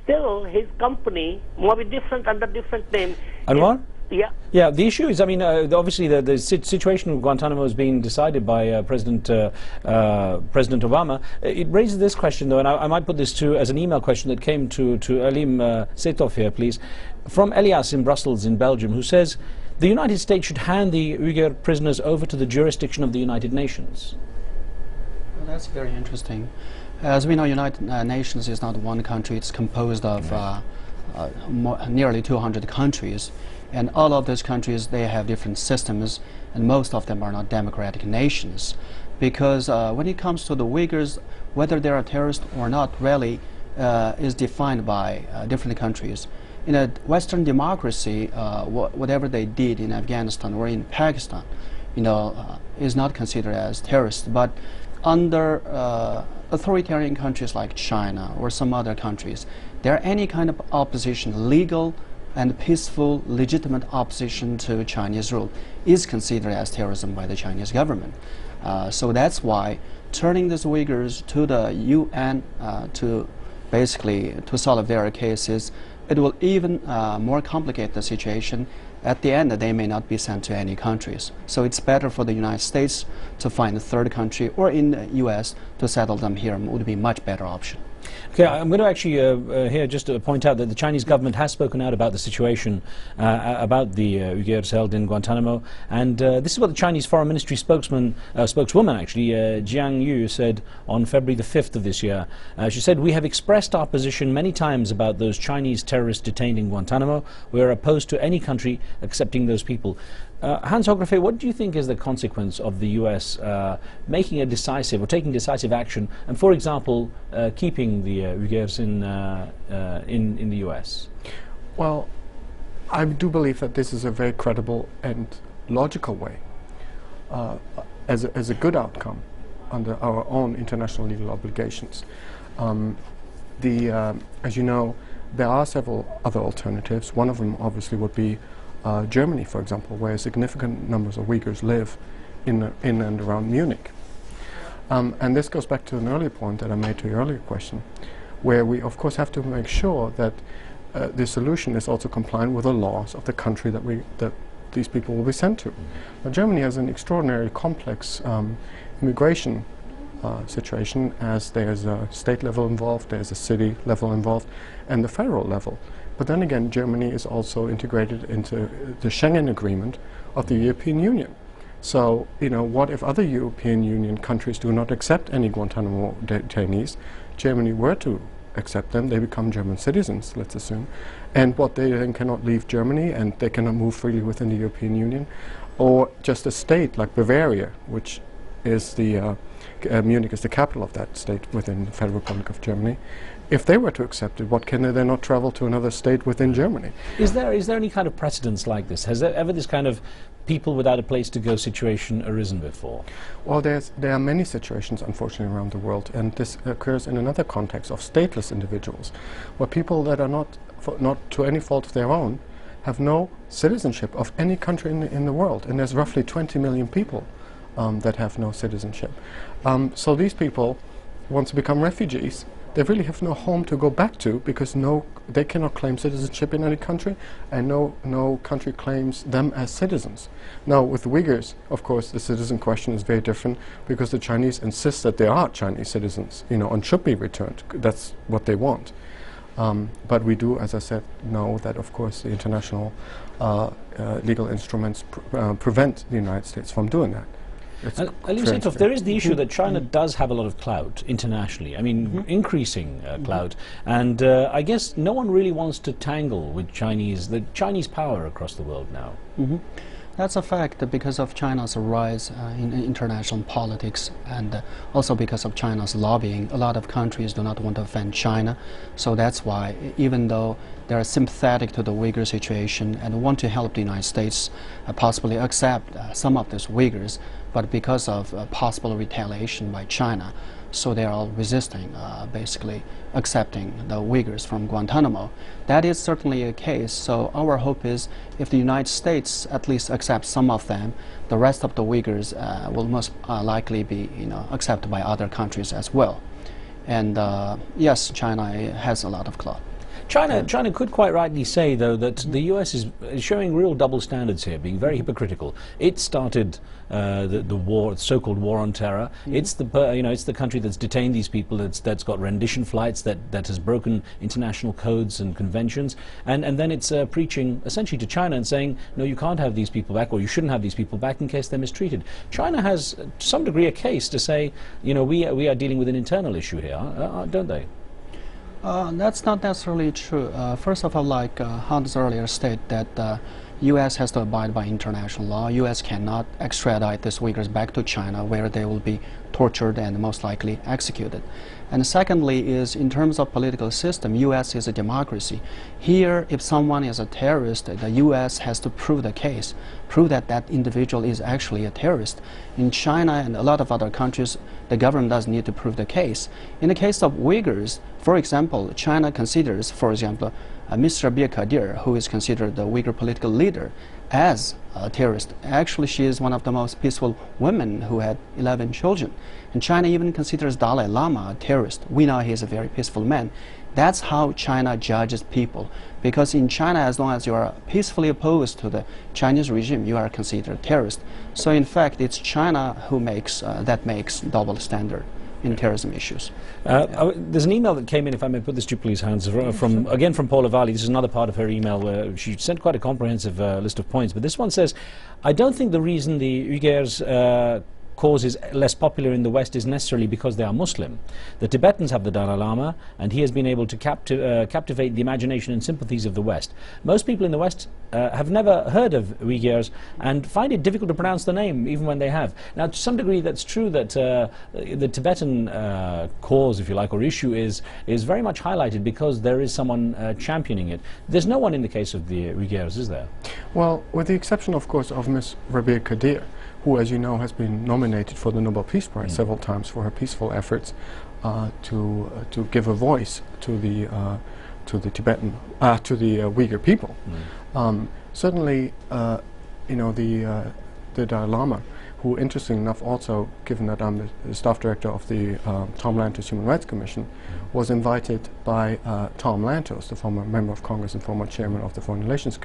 still his company, maybe different under different name. Anwar? Yeah. Yeah, the issue is, I mean, obviously the situation of Guantanamo is being decided by President Obama. It raises this question, though, and I might put this as an email question that came to Elim Setov here, please, from Elias in Brussels, in Belgium, who says the United States should hand the Uyghur prisoners over to the jurisdiction of the United Nations. Well, that's very interesting. As we know, United Nations is not one country. It's composed of nearly 200 countries. And all of those countries, they have different systems, and most of them are not democratic nations. Because when it comes to the Uyghurs, whether they are terrorists or not really is defined by different countries. In a Western democracy, whatever they did in Afghanistan or in Pakistan, is not considered as terrorists. But under authoritarian countries like China or some other countries, there any kind of opposition, legal and peaceful, legitimate opposition to Chinese rule is considered as terrorism by the Chinese government. So that's why turning these Uyghurs to the UN to solve their cases, it will even more complicate the situation. At the end, they may not be sent to any countries. So it's better for the United States to find a third country, or in the US to settle them here would be a much better option. Okay, I'm going to actually here just to point out that the Chinese government has spoken out about the situation about the Uyghurs held in Guantanamo, and this is what the Chinese Foreign Ministry spokeswoman actually, Jiang Yu, said on February the 5th of this year. She said, "We have expressed our position many times about those Chinese terrorists detained in Guantanamo. We are opposed to any country accepting those people." Hans Hografé, what do you think is the consequence of the U.S. Making a decisive or taking decisive action, and, for example, keeping the Uyghurs in the U.S.? Well, I do believe that this is a very credible and logical way, as a good outcome under our own international legal obligations. As you know, there are several other alternatives. One of them obviously would be Germany, for example, where significant numbers of Uyghurs live in and around Munich. And this goes back to an earlier point that I made to your earlier question, where we of course have to make sure that the solution is also compliant with the laws of the country that these people will be sent to. Now, Germany has an extraordinarily complex immigration situation, as there's a state level involved, there's a city level involved, and the federal level. But then again, Germany is also integrated into the Schengen Agreement of the European Union. So, what if other European Union countries do not accept any Guantanamo detainees? Germany were to accept them, they become German citizens, let's assume. And what, they then cannot leave Germany and they cannot move freely within the European Union? Or just a state like Bavaria, which is Munich is the capital of that state within the Federal Republic of Germany. If they were to accept it, what, can they then not travel to another state within Germany? Is there any kind of precedence like this? Has there ever this kind of people without a place to go situation arisen before? Well, there are many situations, unfortunately, around the world, and this occurs in another context of stateless individuals, where people that are not to any fault of their own have no citizenship of any country in the world, and there's roughly 20 million people that have no citizenship. So these people, once they become refugees, they really have no home to go back to, because they cannot claim citizenship in any country, and no country claims them as citizens. Now, with the Uyghurs, of course, the citizen question is very different, because the Chinese insist that they are Chinese citizens, and should be returned. That's what they want. But we do, as I said, know that, of course, the international legal instruments prevent the United States from doing that. There is the issue that China does have a lot of clout internationally. I mean, increasing clout, and I guess no one really wants to tangle with the Chinese power across the world now. That's a fact, because of China's rise in international politics, and also because of China's lobbying. A lot of countries do not want to offend China, so that's why, even though they are sympathetic to the Uyghur situation and want to help the United States possibly accept some of these Uyghurs, but because of possible retaliation by China, so they are all resisting, basically accepting the Uyghurs from Guantanamo. That is certainly a case. So our hope is, if the United States at least accepts some of them, the rest of the Uyghurs will most likely be, accepted by other countries as well. And yes, China has a lot of clout. China could quite rightly say, though, that the U.S. is showing real double standards here, being very hypocritical. It started the war, so-called war on terror. It's the it's the country that's detained these people, that's got rendition flights, that has broken international codes and conventions, and then it's preaching essentially to China and saying, no, you can't have these people back, or you shouldn't have these people back in case they're mistreated. China has, to some degree, a case to say, we are dealing with an internal issue here, don't they? That's not necessarily true. First of all, like Hans earlier stated, that U.S. has to abide by international law. U.S. cannot extradite these Uyghurs back to China, where they will be tortured and most likely executed. And secondly is, in terms of political system, U.S. is a democracy. Here, if someone is a terrorist, the U.S. has to prove the case, prove that that individual is actually a terrorist. In China and a lot of other countries, the government doesn't need to prove the case. In the case of Uyghurs, for example, China considers, for example, Ms. Rabia Kadir, who is considered the Uyghur political leader, as a terrorist. Actually, she is one of the most peaceful women who had 11 children. And China even considers Dalai Lama a terrorist. We know he is a very peaceful man. That's how China judges people. Because in China, as long as you are peacefully opposed to the Chinese regime, you are considered a terrorist. So in fact, it's China who makes double standard in terrorism issues. There's an email that came in, if I may put this to you, please, Hans, from Paula Valli. This is another part of her email where she sent quite a comprehensive list of points. But this one says, I don't think the reason the Uyghurs cause is less popular in the West is necessarily because they are Muslim. The Tibetans have the Dalai Lama, and he has been able to captivate the imagination and sympathies of the West. Most people in the West have never heard of Uyghurs and find it difficult to pronounce the name, even when they have. Now, to some degree, that's true that the Tibetan cause, if you like, or issue is very much highlighted because there is someone championing it. There's no one in the case of the Uyghurs, is there? Well, with the exception, of course, of Ms. Rabia Kadir, who, as you know, has been nominated for the Nobel Peace Prize several times for her peaceful efforts to give a voice to the Uyghur people. Certainly, the Dalai Lama, who, interesting enough, also, given that I'm the staff director of the Tom Lantos Human Rights Commission, was invited by Tom Lantos, the former member of Congress and former chairman of the Foreign Affairs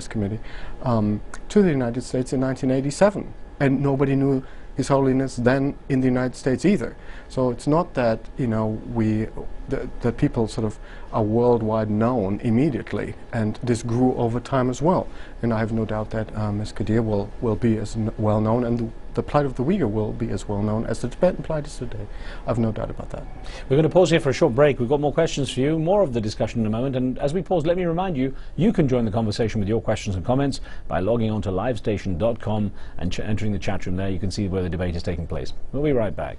Committee, to the United States in 1987, and nobody knew His Holiness then in the United States either. So it's not that that people sort of are worldwide known immediately, and this grew over time as well. And I have no doubt that Ms. Kadir will be as well known, and the plight of the Uyghur will be as well known as the Tibetan plight is today. I have no doubt about that. We're going to pause here for a short break. We've got more questions for you, more of the discussion in a moment. And as we pause, let me remind you, you can join the conversation with your questions and comments by logging on to livestation.com and entering the chat room there. You can see where the debate is taking place. We'll be right back.